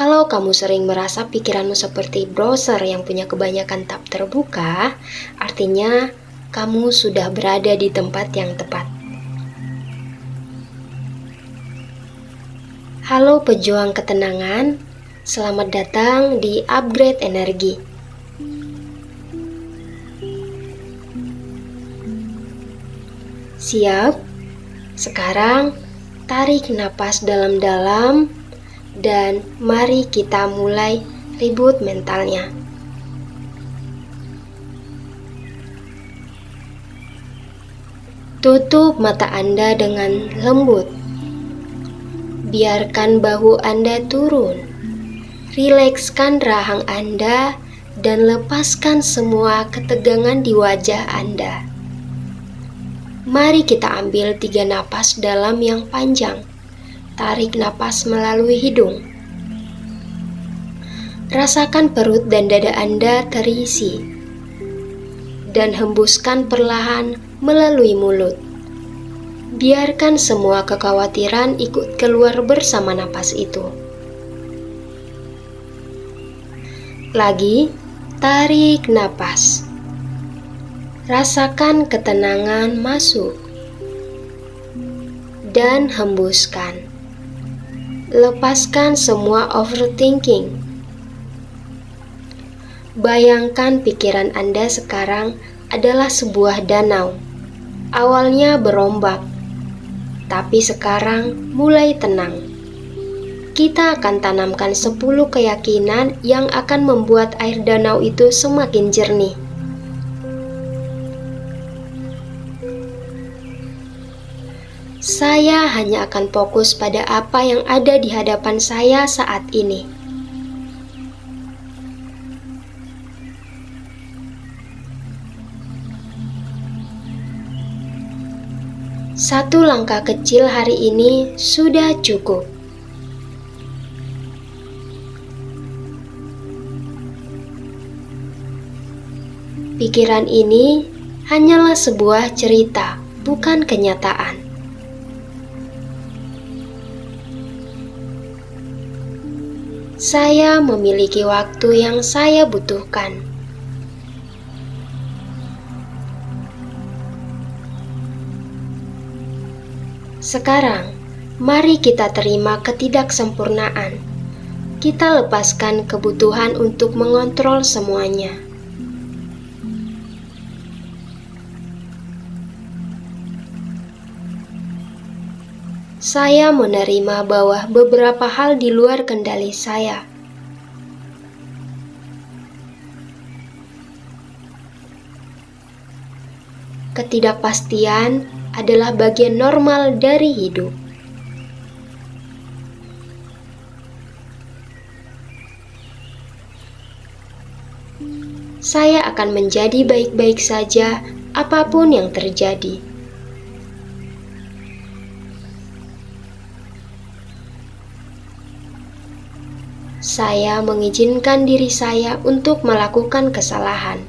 Kalau kamu sering merasa pikiranmu seperti browser yang punya kebanyakan tab terbuka, artinya kamu sudah berada di tempat yang tepat. Halo pejuang ketenangan, selamat datang di Upgrade Energi. Siap? Sekarang tarik napas dalam-dalam dan mari kita mulai reboot mentalnya. Tutup mata Anda dengan lembut. Biarkan bahu Anda turun. Rilekskan rahang Anda dan lepaskan semua ketegangan di wajah Anda. Mari kita ambil 3 napas dalam yang panjang. Tarik napas melalui hidung. Rasakan perut dan dada Anda terisi. Dan hembuskan perlahan melalui mulut. Biarkan semua kekhawatiran ikut keluar bersama napas itu. Lagi, tarik napas. Rasakan ketenangan masuk. Dan hembuskan. Lepaskan semua overthinking. Bayangkan pikiran Anda sekarang adalah sebuah danau. Awalnya berombak, tapi sekarang mulai tenang. Kita akan tanamkan 10 keyakinan yang akan membuat air danau itu semakin jernih. Saya hanya akan fokus pada apa yang ada di hadapan saya saat ini. Satu langkah kecil hari ini sudah cukup. Pikiran ini hanyalah sebuah cerita, bukan kenyataan. Saya memiliki waktu yang saya butuhkan. Sekarang, mari kita terima ketidaksempurnaan. Kita lepaskan kebutuhan untuk mengontrol semuanya. Saya menerima bahwa beberapa hal di luar kendali saya. Ketidakpastian adalah bagian normal dari hidup. Saya akan menjadi baik-baik saja apapun yang terjadi. Saya mengizinkan diri saya untuk melakukan kesalahan.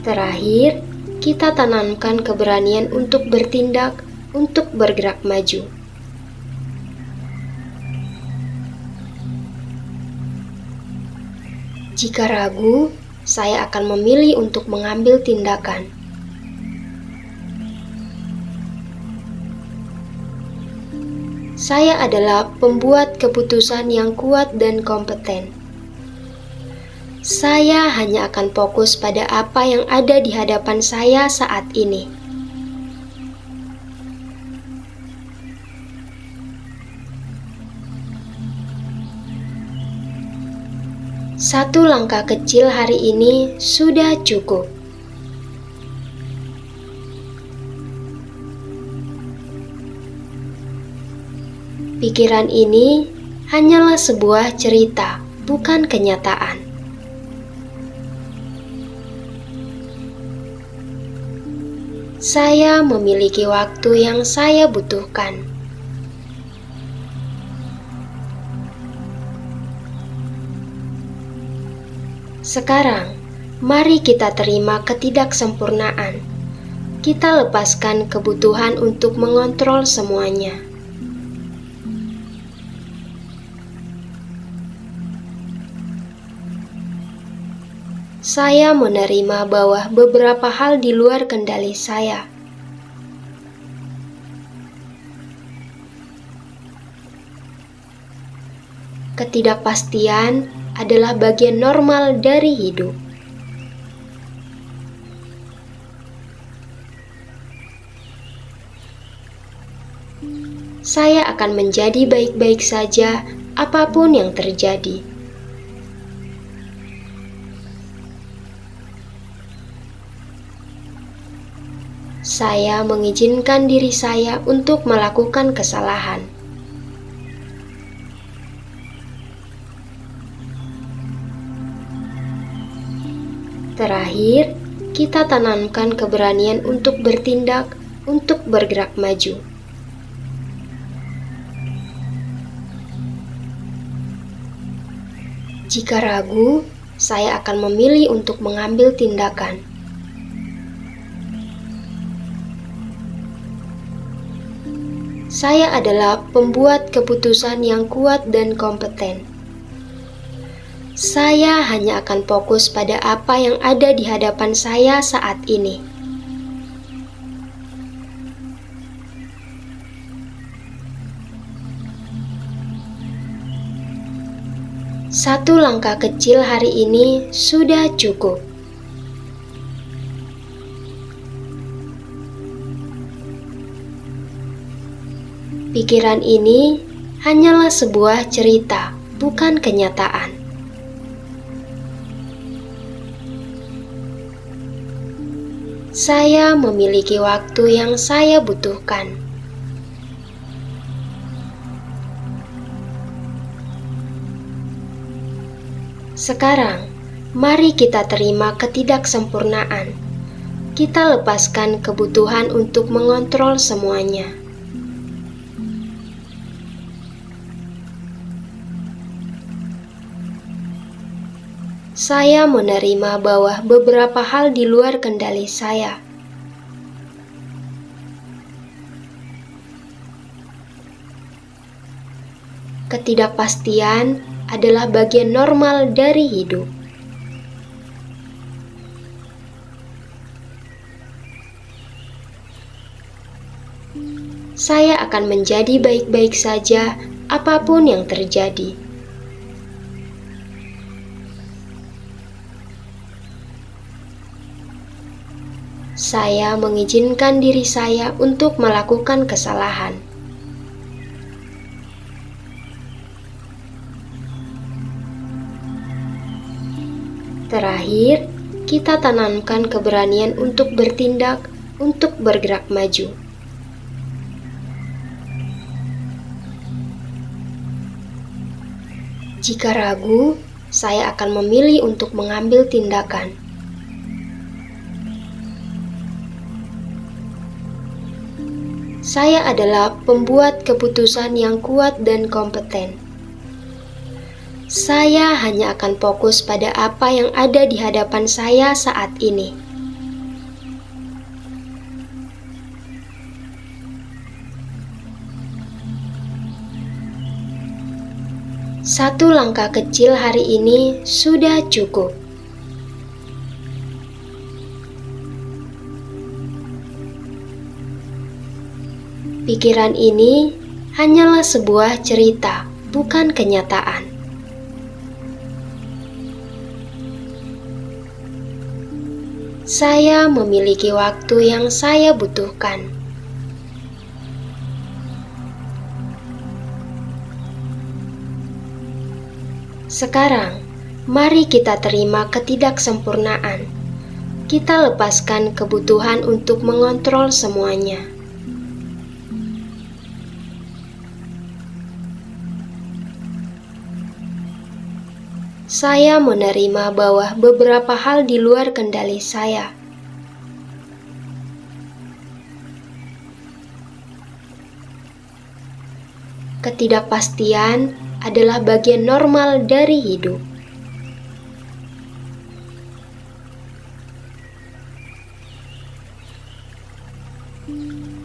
Terakhir, kita tanamkan keberanian untuk bertindak, untuk bergerak maju. Jika ragu, saya akan memilih untuk mengambil tindakan. Saya adalah pembuat keputusan yang kuat dan kompeten. Saya hanya akan fokus pada apa yang ada di hadapan saya saat ini. Satu langkah kecil hari ini sudah cukup. Pikiran ini hanyalah sebuah cerita, bukan kenyataan. Saya memiliki waktu yang saya butuhkan. Sekarang, mari kita terima ketidaksempurnaan. kita lepaskan kebutuhan untuk mengontrol semuanya. Saya menerima bahwa beberapa hal di luar kendali saya. Ketidakpastian adalah bagian normal dari hidup. Saya akan menjadi baik-baik saja apapun yang terjadi. Saya mengizinkan diri saya untuk melakukan kesalahan. Terakhir, kita tanamkan keberanian untuk bertindak, untuk bergerak maju. Jika ragu, saya akan memilih untuk mengambil tindakan. Saya adalah pembuat keputusan yang kuat dan kompeten. Saya hanya akan fokus pada apa yang ada di hadapan saya saat ini. Satu langkah kecil hari ini sudah cukup. Pikiran ini hanyalah sebuah cerita, bukan kenyataan. Saya memiliki waktu yang saya butuhkan. Sekarang, mari kita terima ketidaksempurnaan. Kita lepaskan kebutuhan untuk mengontrol semuanya. Saya menerima bahwa beberapa hal di luar kendali saya. Ketidakpastian adalah bagian normal dari hidup. Saya akan menjadi baik-baik saja apapun yang terjadi. Saya mengizinkan diri saya untuk melakukan kesalahan. Terakhir, kita tanamkan keberanian untuk bertindak, untuk bergerak maju. Jika ragu, saya akan memilih untuk mengambil tindakan. Saya adalah pembuat keputusan yang kuat dan kompeten. Saya hanya akan fokus pada apa yang ada di hadapan saya saat ini. Satu langkah kecil hari ini sudah cukup. Pikiran ini hanyalah sebuah cerita, bukan kenyataan. Saya memiliki waktu yang saya butuhkan. Sekarang, mari kita terima ketidaksempurnaan. Kita lepaskan kebutuhan untuk mengontrol semuanya. Saya menerima bahwa beberapa hal di luar kendali saya. Ketidakpastian adalah bagian normal dari hidup.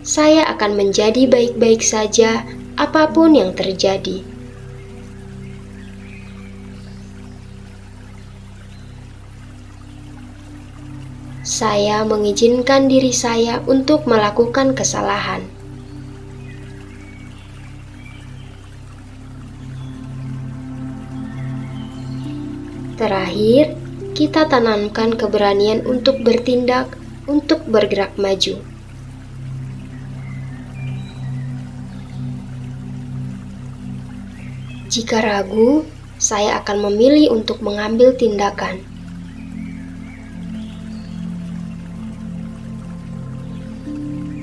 Saya akan menjadi baik-baik saja apapun yang terjadi. Saya mengizinkan diri saya untuk melakukan kesalahan. Terakhir, kita tanamkan keberanian untuk bertindak, untuk bergerak maju. Jika ragu, saya akan memilih untuk mengambil tindakan.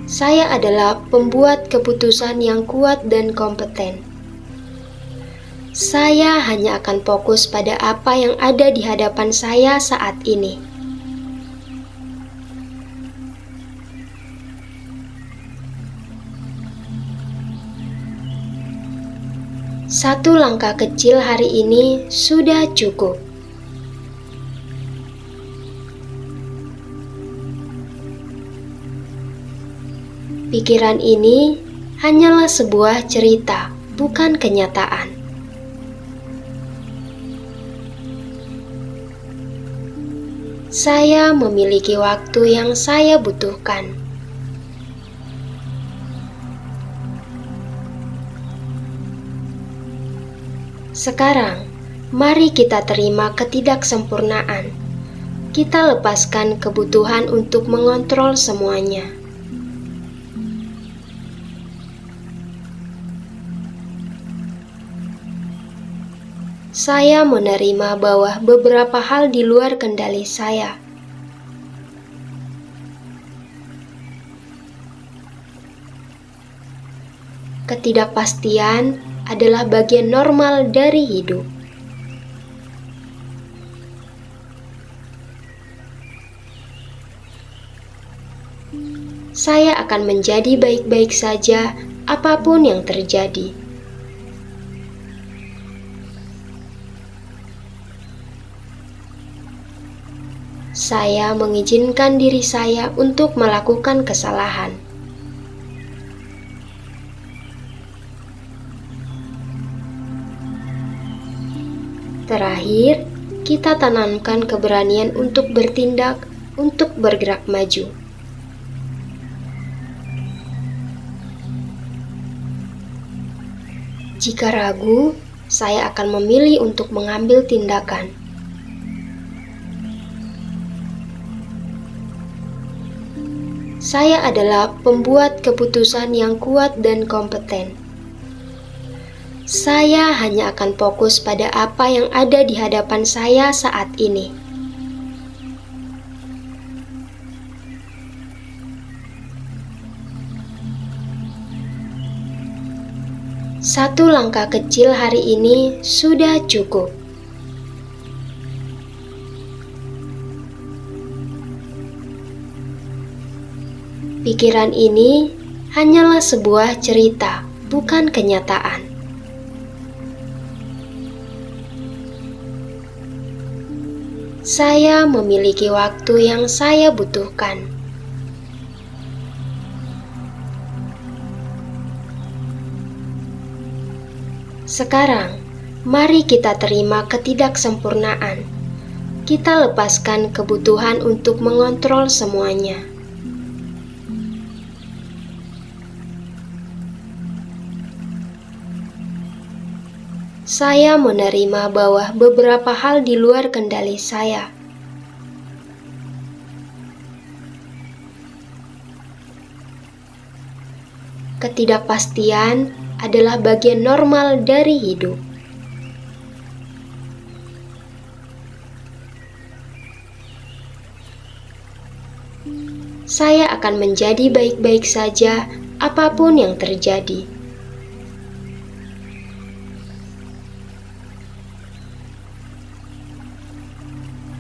Saya adalah pembuat keputusan yang kuat dan kompeten. Saya hanya akan fokus pada apa yang ada di hadapan saya saat ini. Satu langkah kecil hari ini sudah cukup. Pikiran ini hanyalah sebuah cerita, bukan kenyataan. Saya memiliki waktu yang saya butuhkan. Sekarang, mari kita terima ketidaksempurnaan. Kita lepaskan kebutuhan untuk mengontrol semuanya. Saya menerima bahwa beberapa hal di luar kendali saya. Ketidakpastian adalah bagian normal dari hidup. Saya akan menjadi baik-baik saja apapun yang terjadi. Saya mengizinkan diri saya untuk melakukan kesalahan. Terakhir, kita tanamkan keberanian untuk bertindak, untuk bergerak maju. Jika ragu, saya akan memilih untuk mengambil tindakan. Saya adalah pembuat keputusan yang kuat dan kompeten. Saya hanya akan fokus pada apa yang ada di hadapan saya saat ini. Satu langkah kecil hari ini sudah cukup. Pikiran ini hanyalah sebuah cerita, bukan kenyataan. Saya memiliki waktu yang saya butuhkan. Sekarang, mari kita terima ketidaksempurnaan. Kita lepaskan kebutuhan untuk mengontrol semuanya. Saya menerima bahwa beberapa hal di luar kendali saya. Ketidakpastian adalah bagian normal dari hidup. Saya akan menjadi baik-baik saja apapun yang terjadi.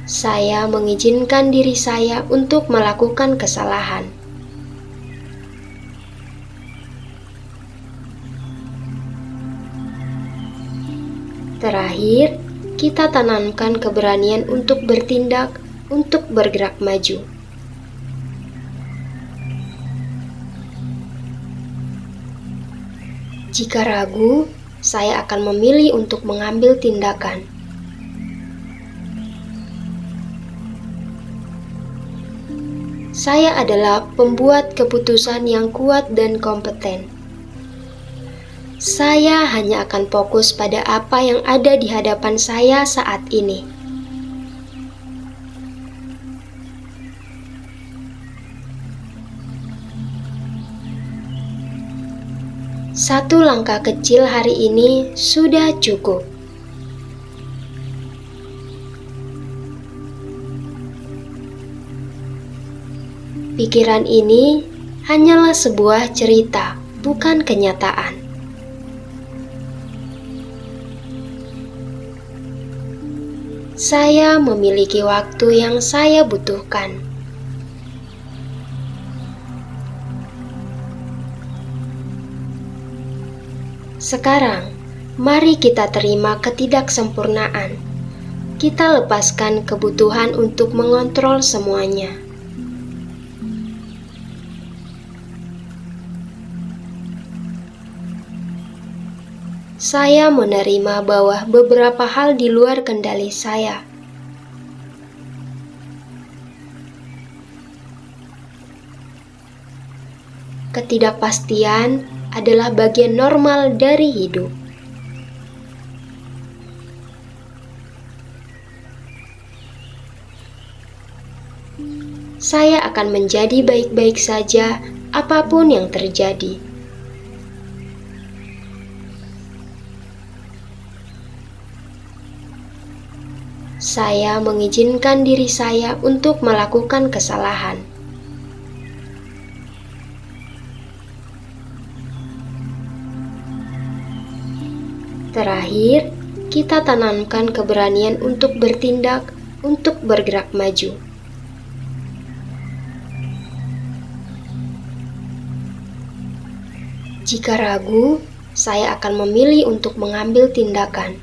Saya mengizinkan diri saya untuk melakukan kesalahan. Terakhir, kita tanamkan keberanian untuk bertindak, untuk bergerak maju. Jika ragu, saya akan memilih untuk mengambil tindakan. Saya adalah pembuat keputusan yang kuat dan kompeten. Saya hanya akan fokus pada apa yang ada di hadapan saya saat ini. Satu langkah kecil hari ini sudah cukup. Pikiran ini hanyalah sebuah cerita, bukan kenyataan. Saya memiliki waktu yang saya butuhkan. Sekarang, mari kita terima ketidaksempurnaan. Kita lepaskan kebutuhan untuk mengontrol semuanya. Saya menerima bahwa beberapa hal di luar kendali saya. Ketidakpastian adalah bagian normal dari hidup. Saya akan menjadi baik-baik saja apapun yang terjadi. Saya mengizinkan diri saya untuk melakukan kesalahan. Terakhir, kita tanamkan keberanian untuk bertindak, untuk bergerak maju. Jika ragu, saya akan memilih untuk mengambil tindakan.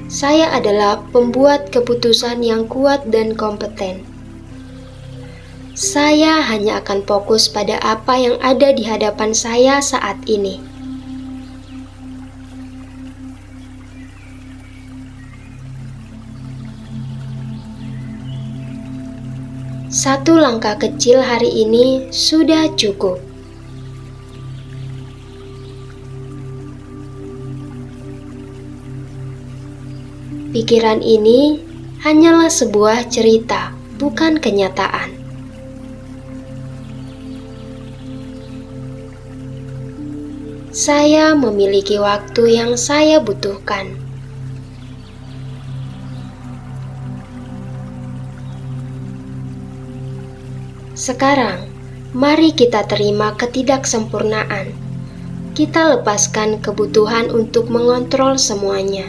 Saya adalah pembuat keputusan yang kuat dan kompeten. Saya hanya akan fokus pada apa yang ada di hadapan saya saat ini. Satu langkah kecil hari ini sudah cukup. Pikiran ini hanyalah sebuah cerita, bukan kenyataan. Saya memiliki waktu yang saya butuhkan. Sekarang, mari kita terima ketidaksempurnaan. Kita lepaskan kebutuhan untuk mengontrol semuanya.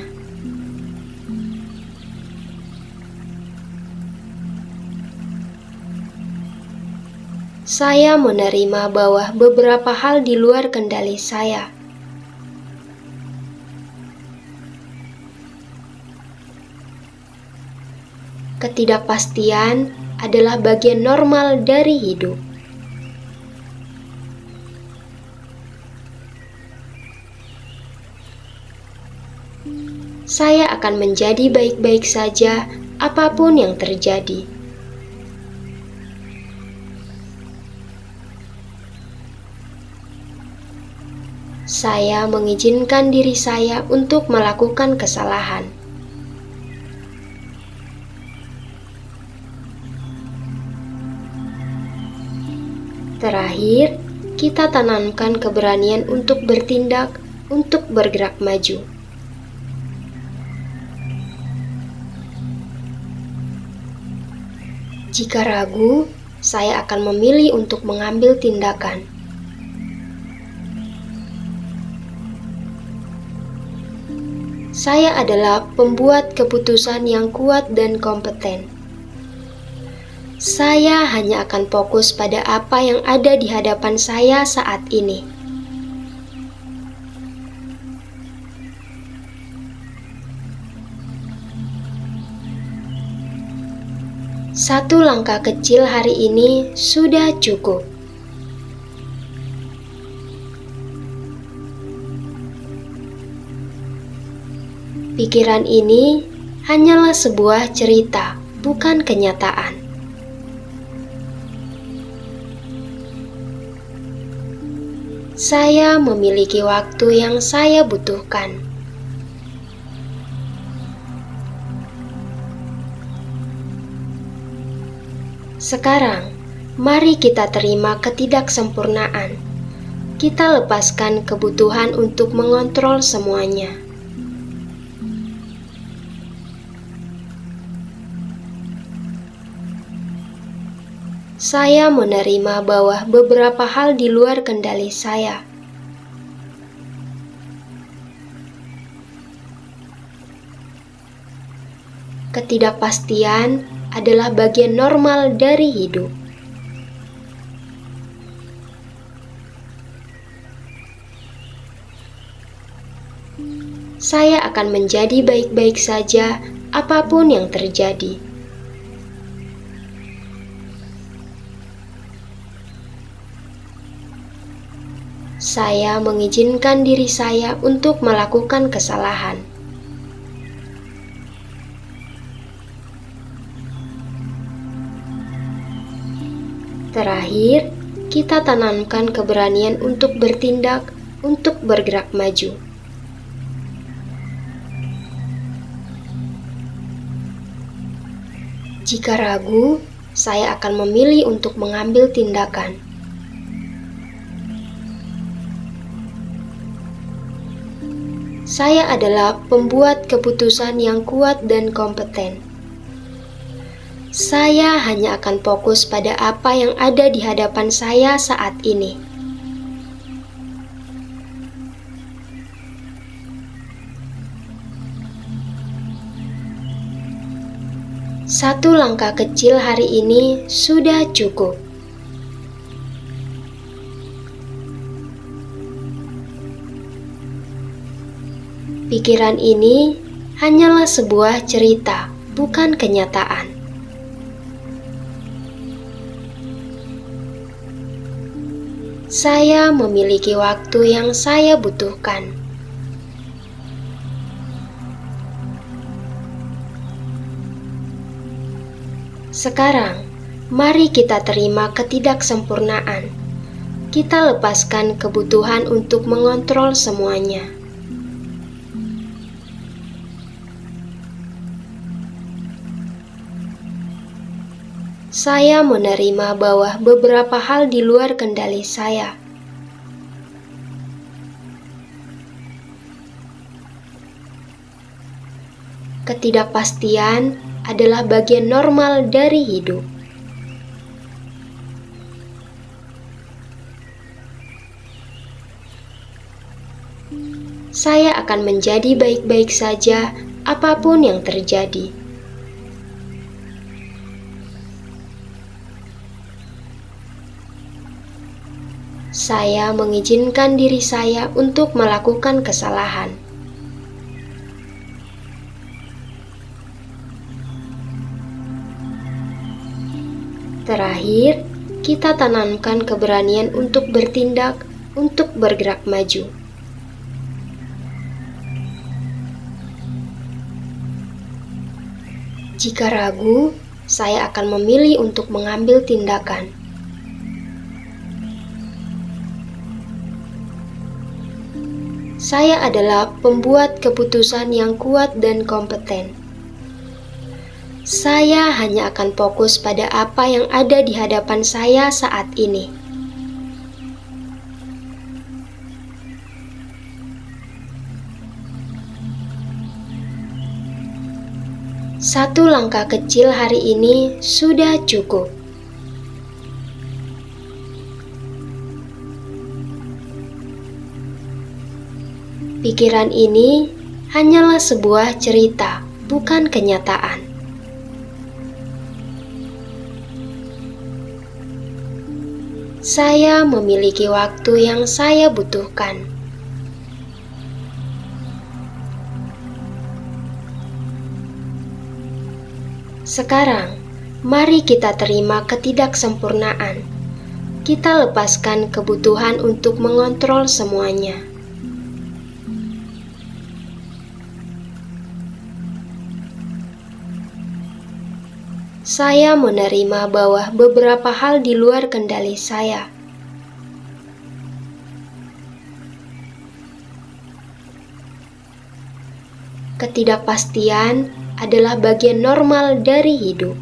Saya menerima bahwa beberapa hal di luar kendali saya. Ketidakpastian adalah bagian normal dari hidup. Saya akan menjadi baik-baik saja apapun yang terjadi. Saya mengizinkan diri saya untuk melakukan kesalahan. Terakhir, kita tanamkan keberanian untuk bertindak, untuk bergerak maju. Jika ragu, saya akan memilih untuk mengambil tindakan. Saya adalah pembuat keputusan yang kuat dan kompeten. Saya hanya akan fokus pada apa yang ada di hadapan saya saat ini. Satu langkah kecil hari ini sudah cukup. Pikiran ini hanyalah sebuah cerita, bukan kenyataan. Saya memiliki waktu yang saya butuhkan. Sekarang, mari kita terima ketidaksempurnaan. Kita lepaskan kebutuhan untuk mengontrol semuanya. Saya menerima bahwa beberapa hal di luar kendali saya. Ketidakpastian adalah bagian normal dari hidup. Saya akan menjadi baik-baik saja apapun yang terjadi. Saya mengizinkan diri saya untuk melakukan kesalahan. Terakhir, kita tanamkan keberanian untuk bertindak, untuk bergerak maju. Jika ragu, saya akan memilih untuk mengambil tindakan. Saya adalah pembuat keputusan yang kuat dan kompeten. Saya hanya akan fokus pada apa yang ada di hadapan saya saat ini. Satu langkah kecil hari ini sudah cukup. Pikiran ini hanyalah sebuah cerita, bukan kenyataan. Saya memiliki waktu yang saya butuhkan. Sekarang, mari kita terima ketidaksempurnaan. Kita lepaskan kebutuhan untuk mengontrol semuanya. Saya menerima bahwa beberapa hal di luar kendali saya. Ketidakpastian adalah bagian normal dari hidup. Saya akan menjadi baik-baik saja apapun yang terjadi. Saya mengizinkan diri saya untuk melakukan kesalahan. Terakhir, kita tanamkan keberanian untuk bertindak, untuk bergerak maju. Jika ragu, saya akan memilih untuk mengambil tindakan. Saya adalah pembuat keputusan yang kuat dan kompeten. Saya hanya akan fokus pada apa yang ada di hadapan saya saat ini. Satu langkah kecil hari ini sudah cukup. Pikiran ini hanyalah sebuah cerita, bukan kenyataan. Saya memiliki waktu yang saya butuhkan. Sekarang, mari kita terima ketidaksempurnaan. Kita lepaskan kebutuhan untuk mengontrol semuanya. Saya menerima bahwa beberapa hal di luar kendali saya. Ketidakpastian adalah bagian normal dari hidup.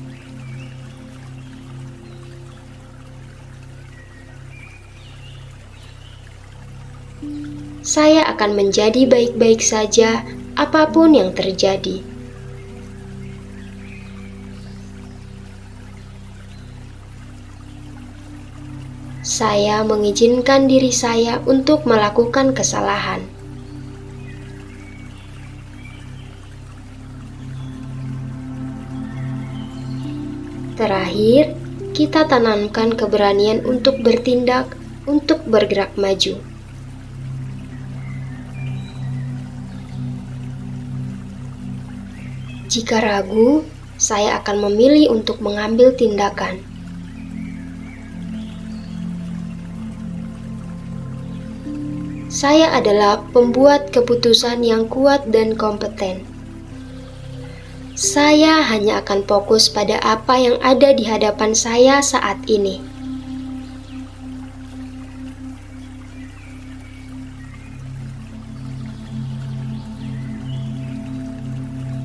Saya akan menjadi baik-baik saja apapun yang terjadi. Saya mengizinkan diri saya untuk melakukan kesalahan. Terakhir, kita tanamkan keberanian untuk bertindak, untuk bergerak maju. Jika ragu, saya akan memilih untuk mengambil tindakan. Saya adalah pembuat keputusan yang kuat dan kompeten. Saya hanya akan fokus pada apa yang ada di hadapan saya saat ini.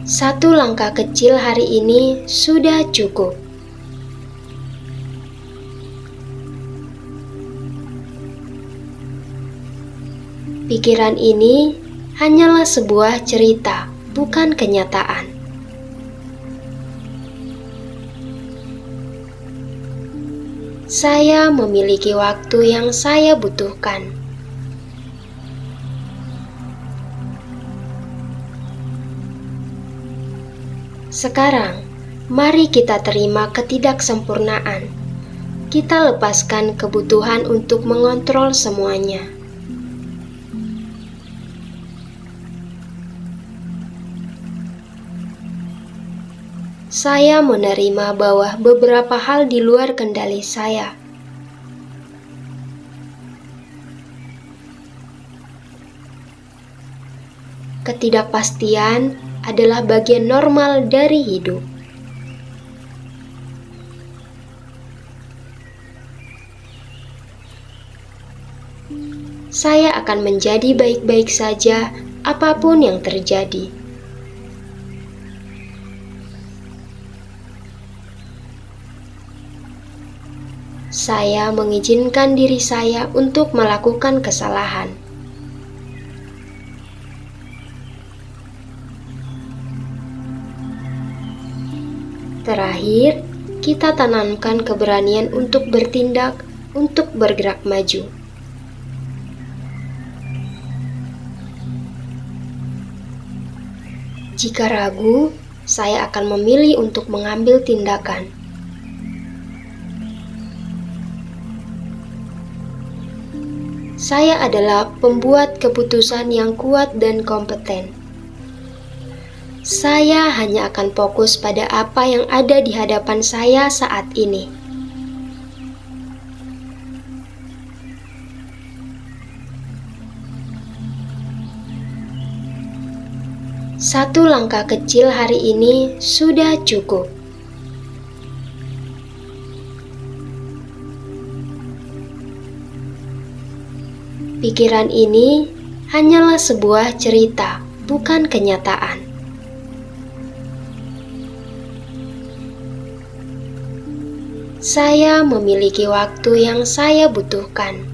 Satu langkah kecil hari ini sudah cukup. Pikiran ini hanyalah sebuah cerita, bukan kenyataan. Saya memiliki waktu yang saya butuhkan. Sekarang, mari kita terima ketidaksempurnaan. Kita lepaskan kebutuhan untuk mengontrol semuanya. Saya menerima bahwa beberapa hal di luar kendali saya. Ketidakpastian adalah bagian normal dari hidup. Saya akan menjadi baik-baik saja apapun yang terjadi. Saya mengizinkan diri saya untuk melakukan kesalahan. Terakhir, kita tanamkan keberanian untuk bertindak, untuk bergerak maju. Jika ragu, saya akan memilih untuk mengambil tindakan. Saya adalah pembuat keputusan yang kuat dan kompeten. Saya hanya akan fokus pada apa yang ada di hadapan saya saat ini. Satu langkah kecil hari ini sudah cukup. Pikiran ini hanyalah sebuah cerita, bukan kenyataan. Saya memiliki waktu yang saya butuhkan.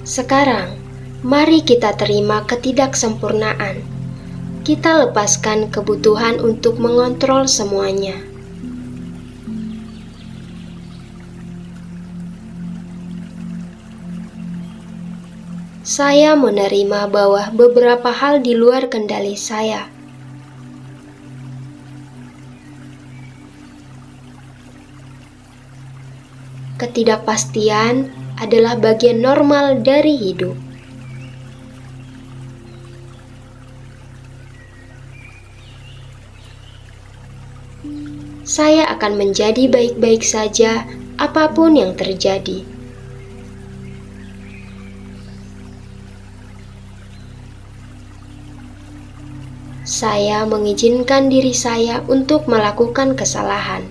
Sekarang, mari kita terima ketidaksempurnaan. Kita lepaskan kebutuhan untuk mengontrol semuanya. Saya menerima bahwa beberapa hal di luar kendali saya. Ketidakpastian adalah bagian normal dari hidup. Saya akan menjadi baik-baik saja apapun yang terjadi. Saya mengizinkan diri saya untuk melakukan kesalahan.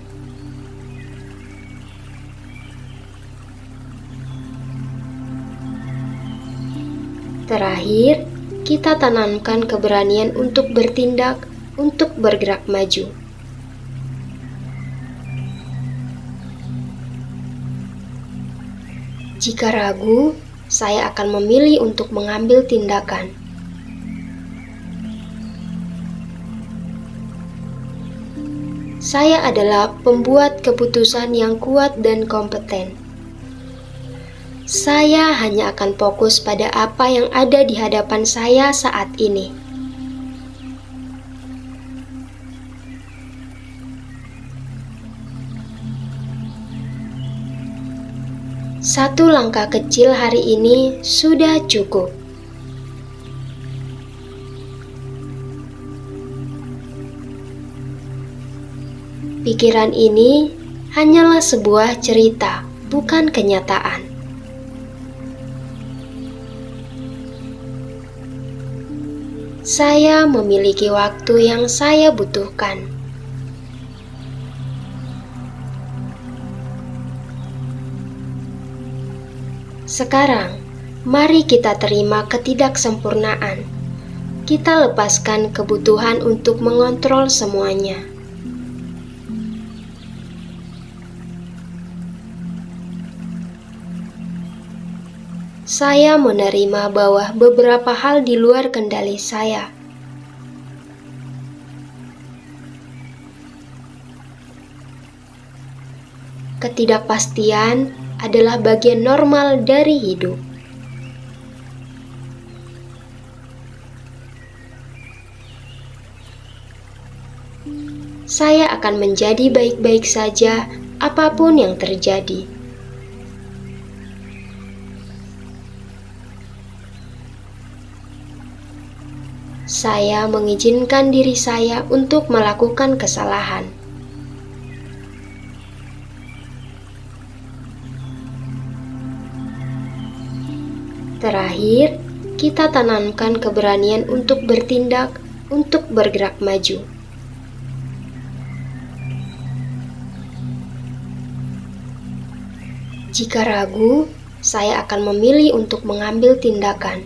Terakhir, kita tanamkan keberanian untuk bertindak, untuk bergerak maju. Jika ragu, saya akan memilih untuk mengambil tindakan. Saya adalah pembuat keputusan yang kuat dan kompeten. Saya hanya akan fokus pada apa yang ada di hadapan saya saat ini. Satu langkah kecil hari ini sudah cukup. Pikiran ini hanyalah sebuah cerita, bukan kenyataan. Saya memiliki waktu yang saya butuhkan. Sekarang, mari kita terima ketidaksempurnaan. Kita lepaskan kebutuhan untuk mengontrol semuanya. Saya menerima bahwa beberapa hal di luar kendali saya. Ketidakpastian adalah bagian normal dari hidup. Saya akan menjadi baik-baik saja apapun yang terjadi. Saya mengizinkan diri saya untuk melakukan kesalahan. Terakhir, kita tanamkan keberanian untuk bertindak, untuk bergerak maju. Jika ragu, saya akan memilih untuk mengambil tindakan.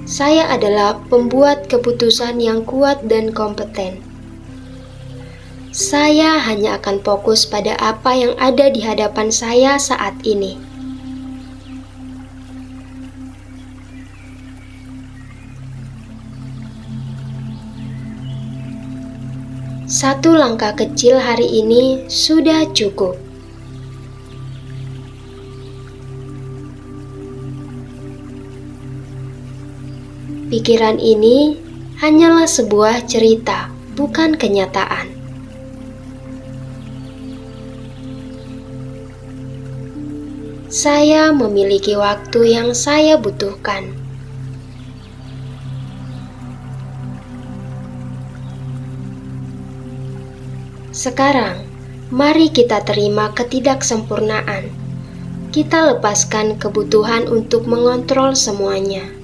Saya adalah pembuat keputusan yang kuat dan kompeten. Saya hanya akan fokus pada apa yang ada di hadapan saya saat ini. Satu langkah kecil hari ini sudah cukup. Pikiran ini hanyalah sebuah cerita, bukan kenyataan. Saya memiliki waktu yang saya butuhkan. Sekarang, mari kita terima ketidaksempurnaan. Kita lepaskan kebutuhan untuk mengontrol semuanya.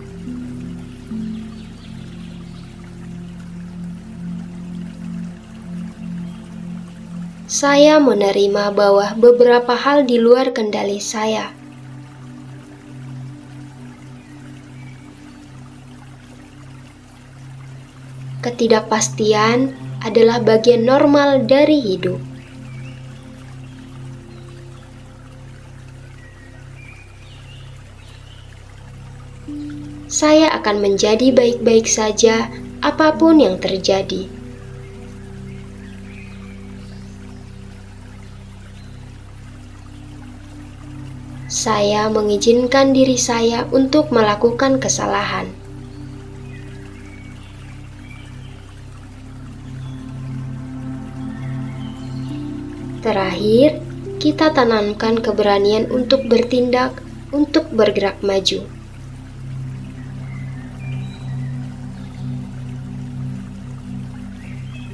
Saya menerima bahwa beberapa hal di luar kendali saya. Ketidakpastian adalah bagian normal dari hidup. Saya akan menjadi baik-baik saja apapun yang terjadi. Saya mengizinkan diri saya untuk melakukan kesalahan. Terakhir, kita tanamkan keberanian untuk bertindak, untuk bergerak maju.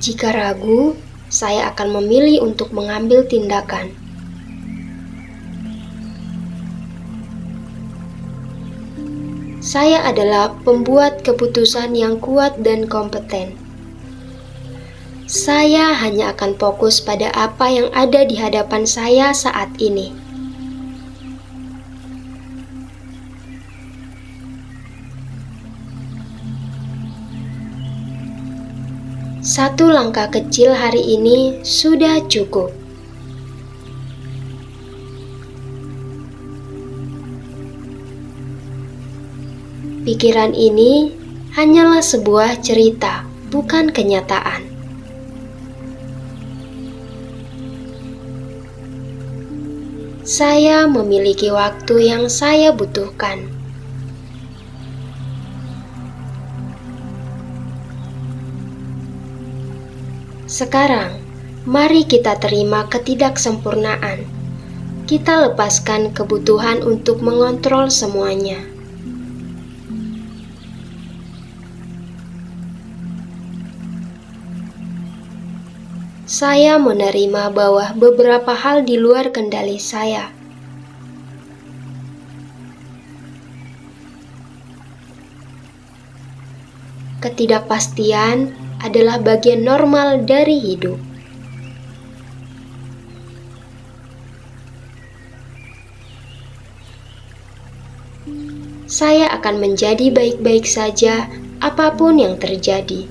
Jika ragu, saya akan memilih untuk mengambil tindakan. Saya adalah pembuat keputusan yang kuat dan kompeten. Saya hanya akan fokus pada apa yang ada di hadapan saya saat ini. Satu langkah kecil hari ini sudah cukup. Pikiran ini hanyalah sebuah cerita, bukan kenyataan. Saya memiliki waktu yang saya butuhkan. Sekarang, mari kita terima ketidaksempurnaan. Kita lepaskan kebutuhan untuk mengontrol semuanya. Saya menerima bahwa beberapa hal di luar kendali saya. Ketidakpastian adalah bagian normal dari hidup. Saya akan menjadi baik-baik saja apapun yang terjadi.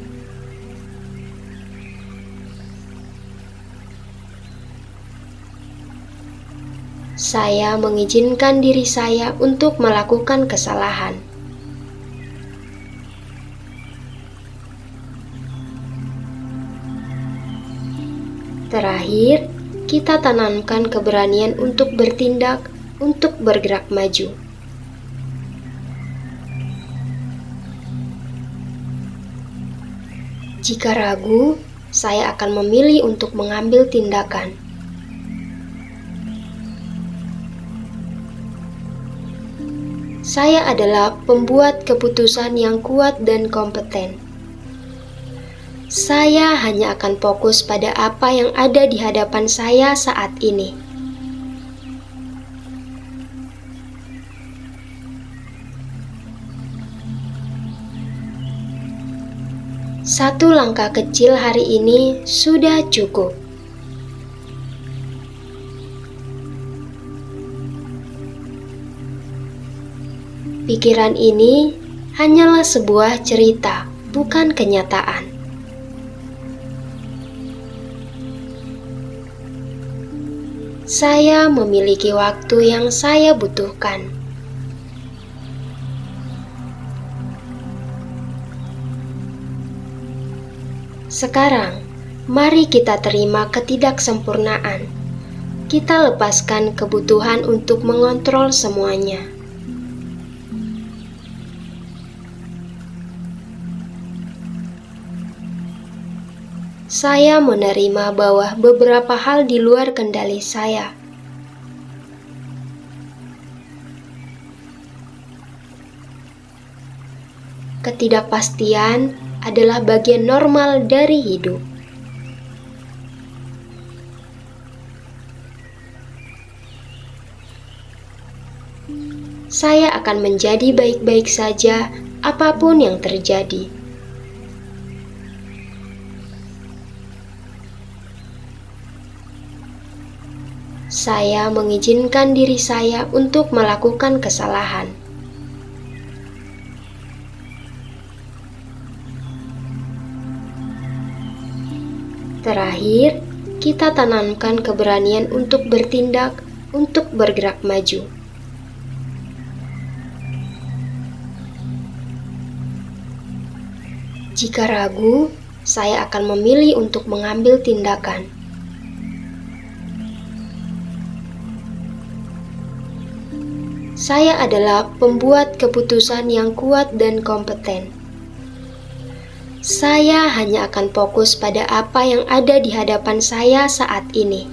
Saya mengizinkan diri saya untuk melakukan kesalahan. Terakhir, kita tanamkan keberanian untuk bertindak, untuk bergerak maju. Jika ragu, saya akan memilih untuk mengambil tindakan. Saya adalah pembuat keputusan yang kuat dan kompeten. Saya hanya akan fokus pada apa yang ada di hadapan saya saat ini. Satu langkah kecil hari ini sudah cukup. Pikiran ini hanyalah sebuah cerita, bukan kenyataan. Saya memiliki waktu yang saya butuhkan. Sekarang, mari kita terima ketidaksempurnaan. Kita lepaskan kebutuhan untuk mengontrol semuanya. Saya menerima bahwa beberapa hal di luar kendali saya. Ketidakpastian adalah bagian normal dari hidup. Saya akan menjadi baik-baik saja apapun yang terjadi. Saya mengizinkan diri saya untuk melakukan kesalahan. Terakhir, kita tanamkan keberanian untuk bertindak, untuk bergerak maju. Jika ragu, saya akan memilih untuk mengambil tindakan. Saya adalah pembuat keputusan yang kuat dan kompeten. Saya hanya akan fokus pada apa yang ada di hadapan saya saat ini.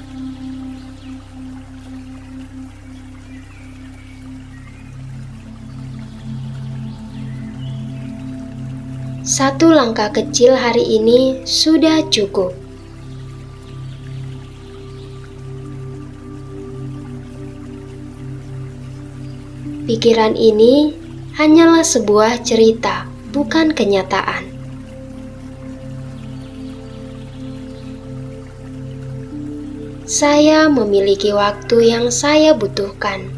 Satu langkah kecil hari ini sudah cukup. Pikiran ini hanyalah sebuah cerita, bukan kenyataan. Saya memiliki waktu yang saya butuhkan.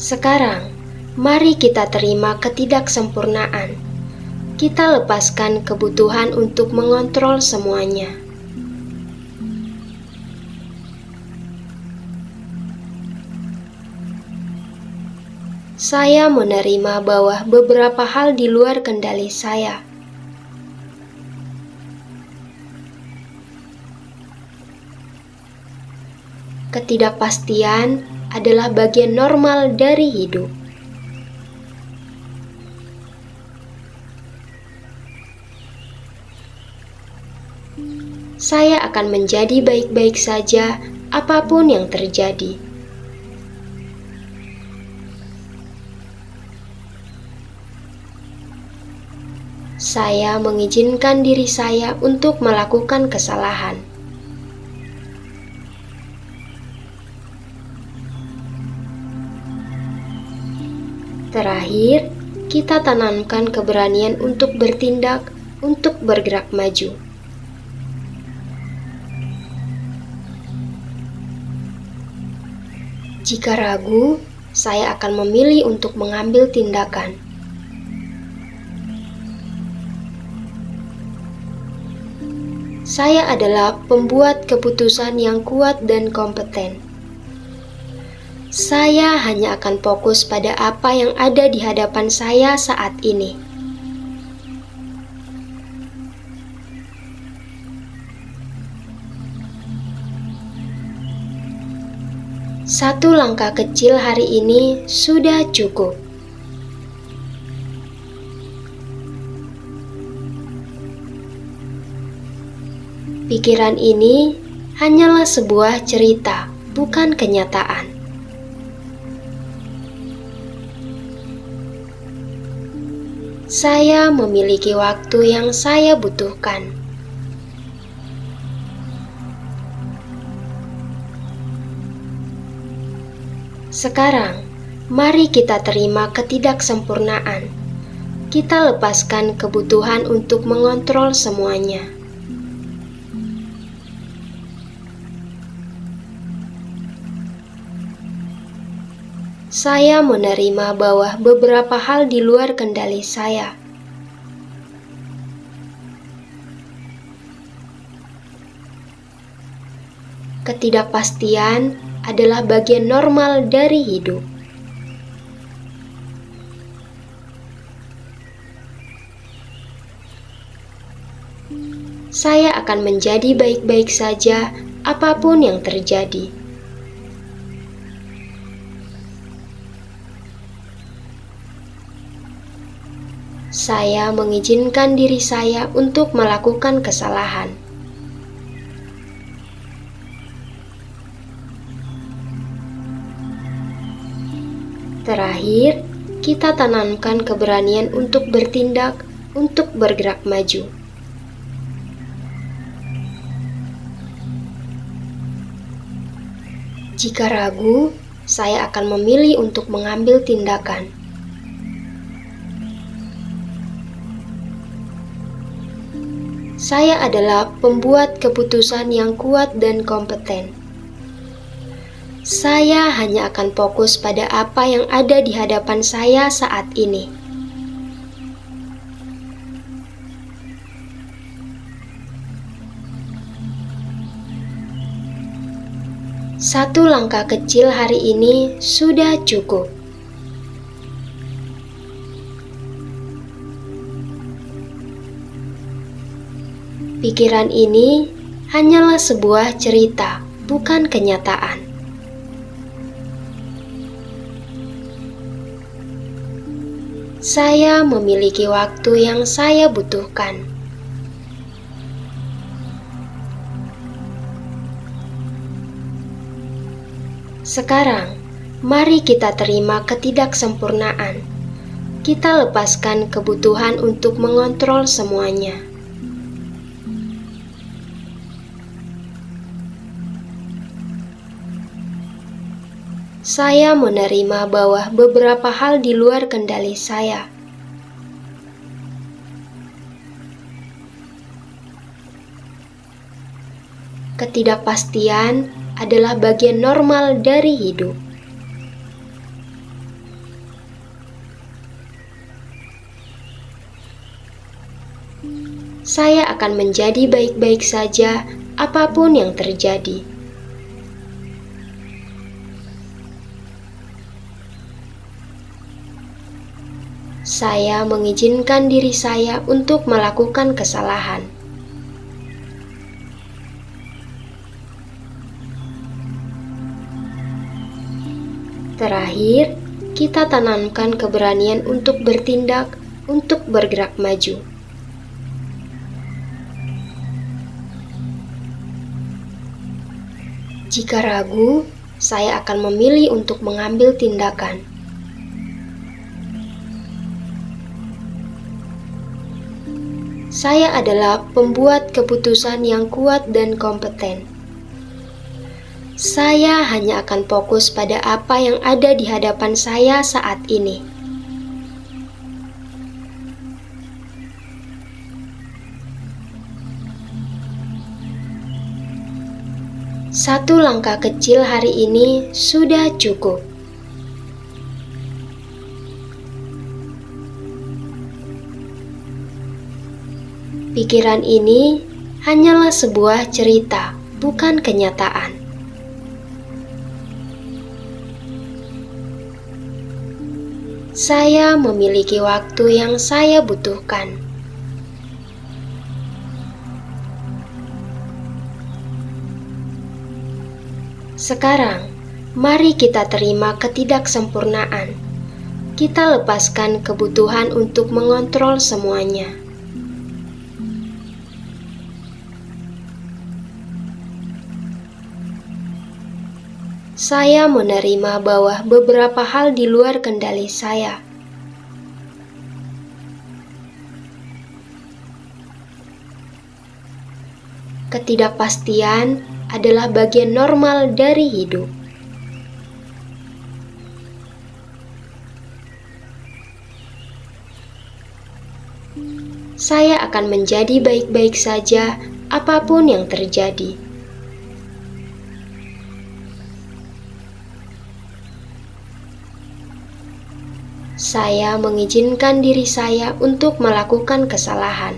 Sekarang, mari kita terima ketidaksempurnaan. Kita lepaskan kebutuhan untuk mengontrol semuanya. Saya menerima bahwa beberapa hal di luar kendali saya. Ketidakpastian adalah bagian normal dari hidup. Saya akan menjadi baik-baik saja apapun yang terjadi. Saya mengizinkan diri saya untuk melakukan kesalahan. Terakhir, kita tanamkan keberanian untuk bertindak, untuk bergerak maju. Jika ragu, saya akan memilih untuk mengambil tindakan. Saya adalah pembuat keputusan yang kuat dan kompeten. Saya hanya akan fokus pada apa yang ada di hadapan saya saat ini. Satu langkah kecil hari ini sudah cukup. Pikiran ini hanyalah sebuah cerita, bukan kenyataan. Saya memiliki waktu yang saya butuhkan. Sekarang, mari kita terima ketidaksempurnaan. Kita lepaskan kebutuhan untuk mengontrol semuanya. Saya menerima bahwa beberapa hal di luar kendali saya. Ketidakpastian adalah bagian normal dari hidup. Saya akan menjadi baik-baik saja apapun yang terjadi. Saya mengizinkan diri saya untuk melakukan kesalahan. Terakhir, kita tanamkan keberanian untuk bertindak, untuk bergerak maju. Jika ragu, saya akan memilih untuk mengambil tindakan. Saya adalah pembuat keputusan yang kuat dan kompeten. Saya hanya akan fokus pada apa yang ada di hadapan saya saat ini. Satu langkah kecil hari ini sudah cukup. Pikiran ini hanyalah sebuah cerita, bukan kenyataan. Saya memiliki waktu yang saya butuhkan. Sekarang, mari kita terima ketidaksempurnaan. Kita lepaskan kebutuhan untuk mengontrol semuanya. Saya menerima bahwa beberapa hal di luar kendali saya. Ketidakpastian adalah bagian normal dari hidup. Saya akan menjadi baik-baik saja apapun yang terjadi. Saya mengizinkan diri saya untuk melakukan kesalahan. Terakhir, kita tanamkan keberanian untuk bertindak, untuk bergerak maju. Jika ragu, saya akan memilih untuk mengambil tindakan. Saya adalah pembuat keputusan yang kuat dan kompeten. Saya hanya akan fokus pada apa yang ada di hadapan saya saat ini. Satu langkah kecil hari ini sudah cukup. Pikiran ini hanyalah sebuah cerita, bukan kenyataan. Saya memiliki waktu yang saya butuhkan. Sekarang, mari kita terima ketidaksempurnaan. Kita lepaskan kebutuhan untuk mengontrol semuanya. Saya menerima bahwa beberapa hal di luar kendali saya. Ketidakpastian adalah bagian normal dari hidup. Saya akan menjadi baik-baik saja apapun yang terjadi. Saya mengizinkan diri saya untuk melakukan kesalahan.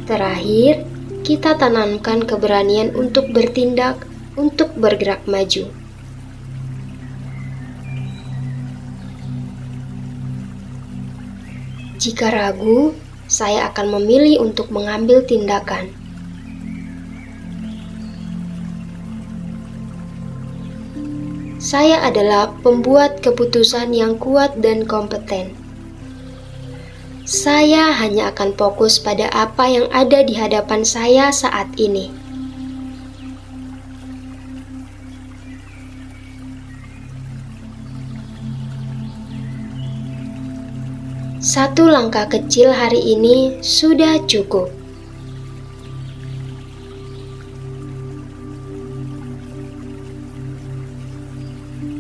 Terakhir, kita tanamkan keberanian untuk bertindak, untuk bergerak maju. Jika ragu, saya akan memilih untuk mengambil tindakan. Saya adalah pembuat keputusan yang kuat dan kompeten. Saya hanya akan fokus pada apa yang ada di hadapan saya saat ini. Satu langkah kecil hari ini sudah cukup.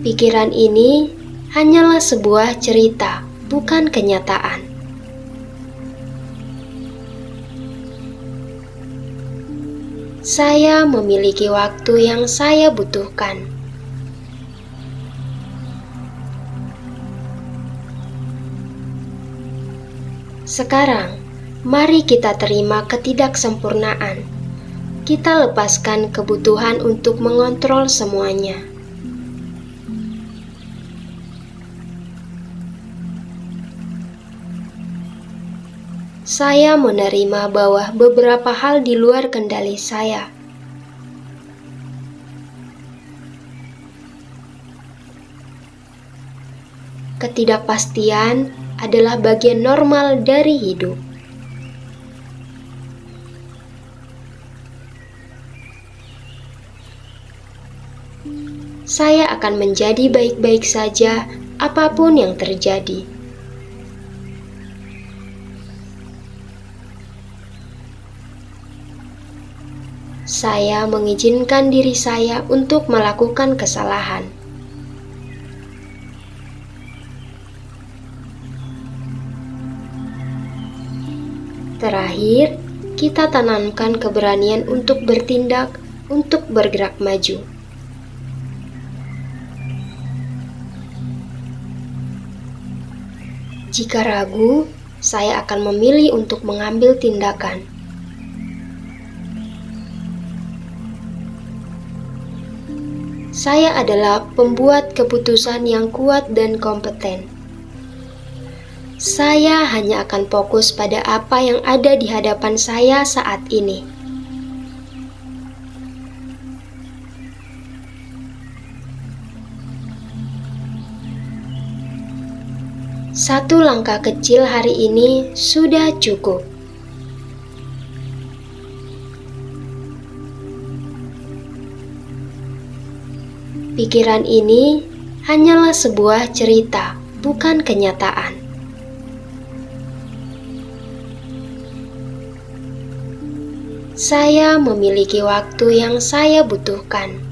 Pikiran ini hanyalah sebuah cerita, bukan kenyataan. Saya memiliki waktu yang saya butuhkan. Sekarang, mari kita terima ketidaksempurnaan. Kita lepaskan kebutuhan untuk mengontrol semuanya. Saya menerima bahwa beberapa hal di luar kendali saya. Ketidakpastian adalah bagian normal dari hidup. Saya akan menjadi baik-baik saja apapun yang terjadi. Saya mengizinkan diri saya untuk melakukan kesalahan. Terakhir, kita tanamkan keberanian untuk bertindak, untuk bergerak maju. Jika ragu, saya akan memilih untuk mengambil tindakan. Saya adalah pembuat keputusan yang kuat dan kompeten. Saya hanya akan fokus pada apa yang ada di hadapan saya saat ini. Satu langkah kecil hari ini sudah cukup. Pikiran ini hanyalah sebuah cerita, bukan kenyataan. Saya memiliki waktu yang saya butuhkan.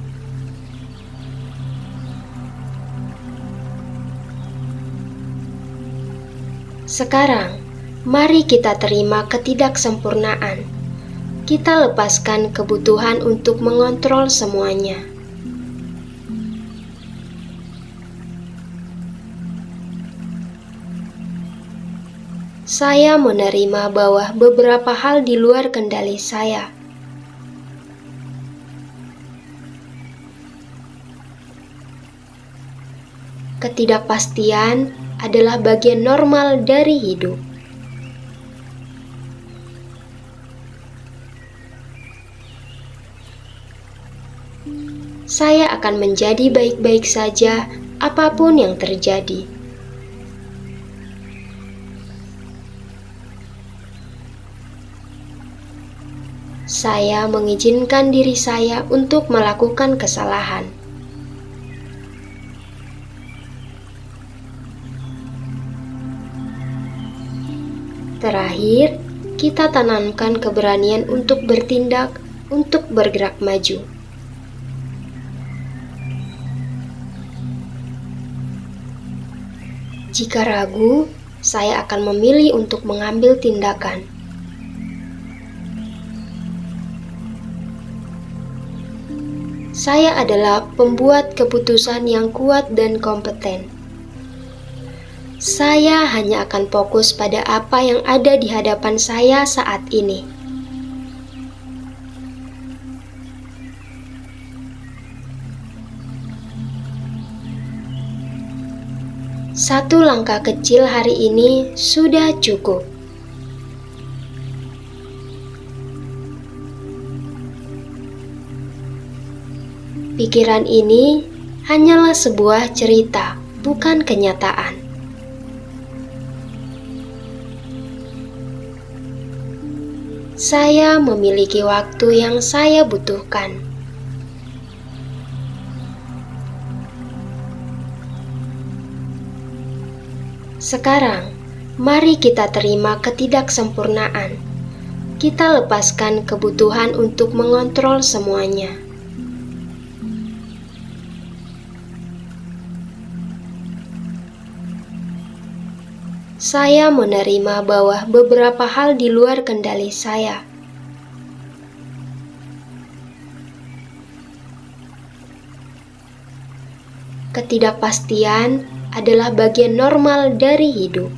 Sekarang, mari kita terima ketidaksempurnaan. Kita lepaskan kebutuhan untuk mengontrol semuanya. Saya menerima bahwa beberapa hal di luar kendali saya. Ketidakpastian adalah bagian normal dari hidup. Saya akan menjadi baik-baik saja apapun yang terjadi. Saya mengizinkan diri saya untuk melakukan kesalahan. Terakhir, kita tanamkan keberanian untuk bertindak, untuk bergerak maju. Jika ragu, saya akan memilih untuk mengambil tindakan. Saya adalah pembuat keputusan yang kuat dan kompeten. Saya hanya akan fokus pada apa yang ada di hadapan saya saat ini. Satu langkah kecil hari ini sudah cukup. Pikiran ini hanyalah sebuah cerita, bukan kenyataan. Saya memiliki waktu yang saya butuhkan. Sekarang, mari kita terima ketidaksempurnaan. Kita lepaskan kebutuhan untuk mengontrol semuanya. Saya menerima bahwa beberapa hal di luar kendali saya. Ketidakpastian adalah bagian normal dari hidup.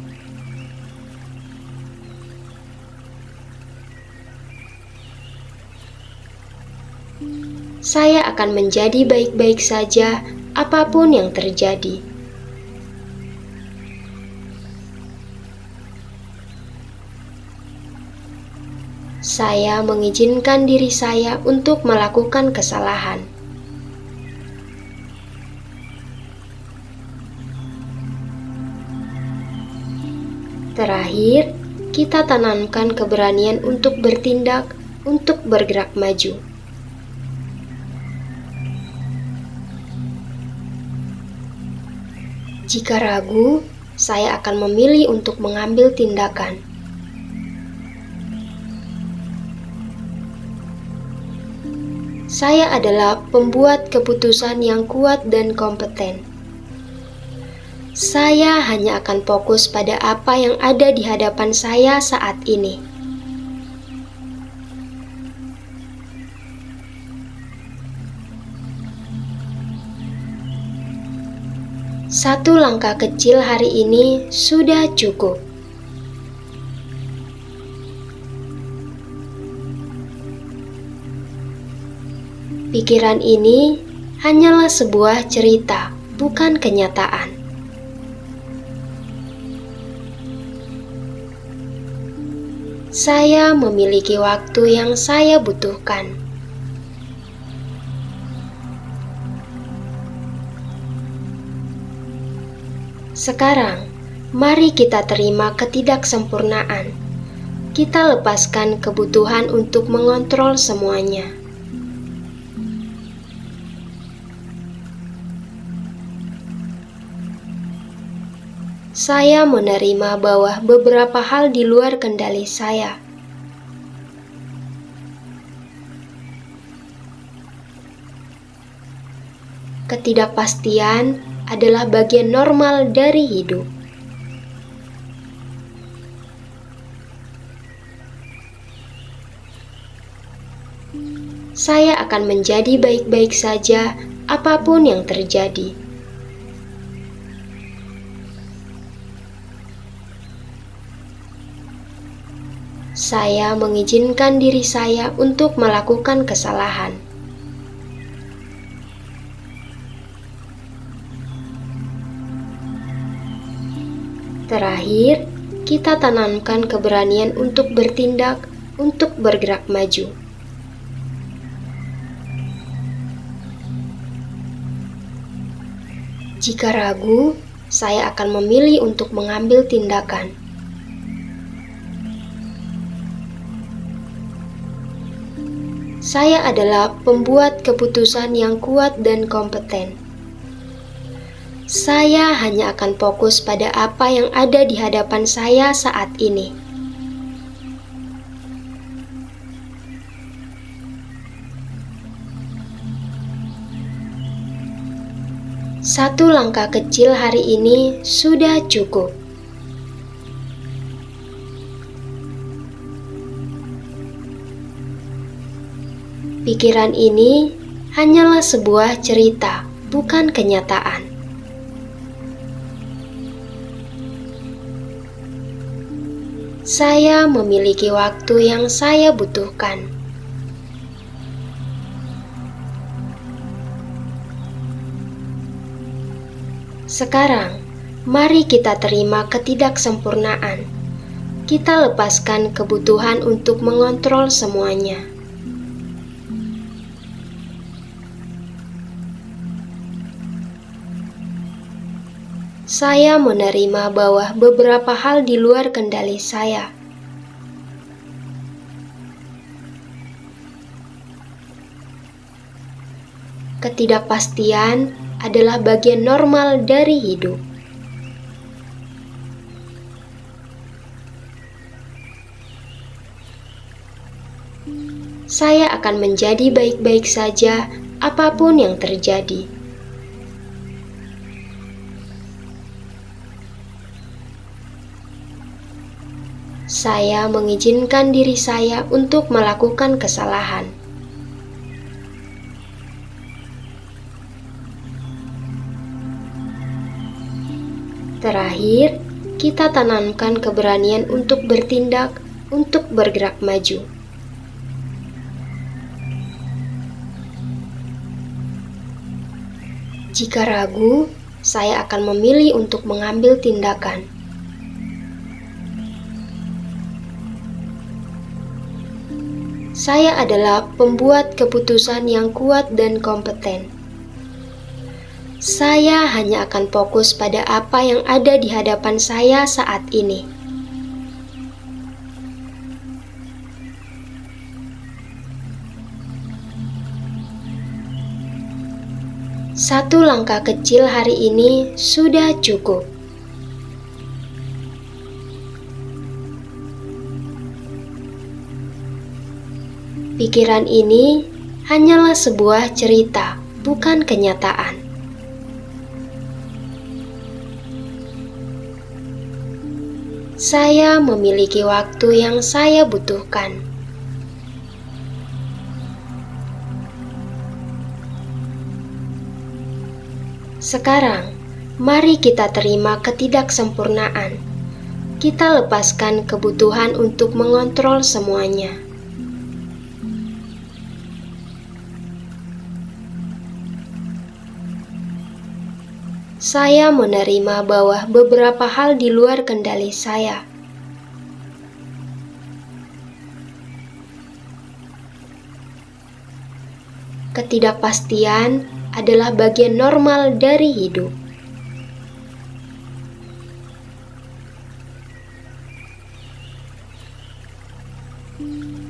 Saya akan menjadi baik-baik saja apapun yang terjadi. Saya mengizinkan diri saya untuk melakukan kesalahan. Terakhir, kita tanamkan keberanian untuk bertindak, untuk bergerak maju. Jika ragu, saya akan memilih untuk mengambil tindakan. Saya adalah pembuat keputusan yang kuat dan kompeten. Saya hanya akan fokus pada apa yang ada di hadapan saya saat ini. Satu langkah kecil hari ini sudah cukup. Pikiran ini hanyalah sebuah cerita, bukan kenyataan. Saya memiliki waktu yang saya butuhkan. Sekarang, mari kita terima ketidaksempurnaan. Kita lepaskan kebutuhan untuk mengontrol semuanya. Saya menerima bahwa beberapa hal di luar kendali saya. Ketidakpastian adalah bagian normal dari hidup. Saya akan menjadi baik-baik saja apapun yang terjadi. Saya mengizinkan diri saya untuk melakukan kesalahan. Terakhir, kita tanamkan keberanian untuk bertindak, untuk bergerak maju. Jika ragu, saya akan memilih untuk mengambil tindakan. Saya adalah pembuat keputusan yang kuat dan kompeten. Saya hanya akan fokus pada apa yang ada di hadapan saya saat ini. Satu langkah kecil hari ini sudah cukup. Pikiran ini hanyalah sebuah cerita, bukan kenyataan. Saya memiliki waktu yang saya butuhkan. Sekarang, mari kita terima ketidaksempurnaan. Kita lepaskan kebutuhan untuk mengontrol semuanya. Saya menerima bahwa beberapa hal di luar kendali saya. Ketidakpastian adalah bagian normal dari hidup. Saya akan menjadi baik-baik saja apapun yang terjadi. Saya mengizinkan diri saya untuk melakukan kesalahan. Terakhir, kita tanamkan keberanian untuk bertindak, untuk bergerak maju. Jika ragu, saya akan memilih untuk mengambil tindakan. Saya adalah pembuat keputusan yang kuat dan kompeten. Saya hanya akan fokus pada apa yang ada di hadapan saya saat ini. Satu langkah kecil hari ini sudah cukup. Pikiran ini hanyalah sebuah cerita, bukan kenyataan. Saya memiliki waktu yang saya butuhkan. Sekarang, mari kita terima ketidaksempurnaan. Kita lepaskan kebutuhan untuk mengontrol semuanya. Saya menerima bahwa beberapa hal di luar kendali saya. Ketidakpastian adalah bagian normal dari hidup.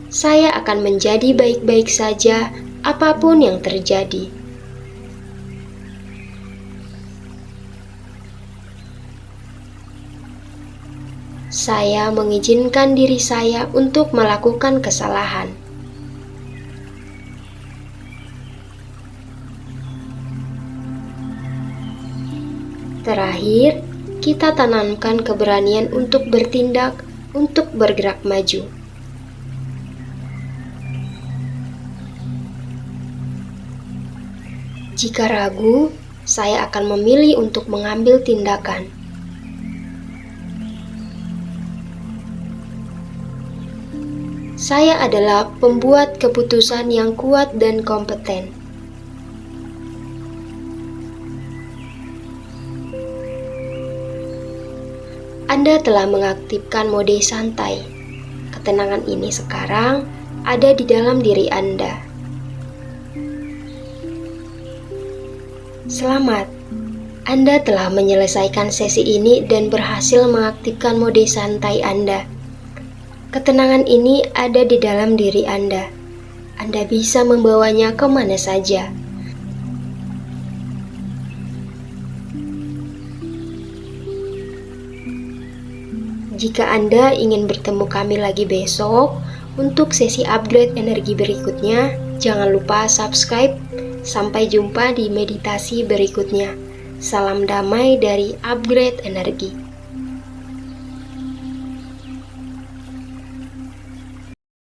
Saya akan menjadi baik-baik saja apapun yang terjadi. Saya mengizinkan diri saya untuk melakukan kesalahan. Terakhir, kita tanamkan keberanian untuk bertindak, untuk bergerak maju. Jika ragu, saya akan memilih untuk mengambil tindakan. Saya adalah pembuat keputusan yang kuat dan kompeten. Anda telah mengaktifkan mode santai. Ketenangan ini sekarang ada di dalam diri Anda. Selamat, Anda telah menyelesaikan sesi ini dan berhasil mengaktifkan mode santai Anda. Ketenangan ini ada di dalam diri Anda. Anda bisa membawanya kemana saja. Jika Anda ingin bertemu kami lagi besok untuk sesi upgrade energi berikutnya, jangan lupa subscribe. Sampai jumpa di meditasi berikutnya. Salam damai dari Upgrade Energi.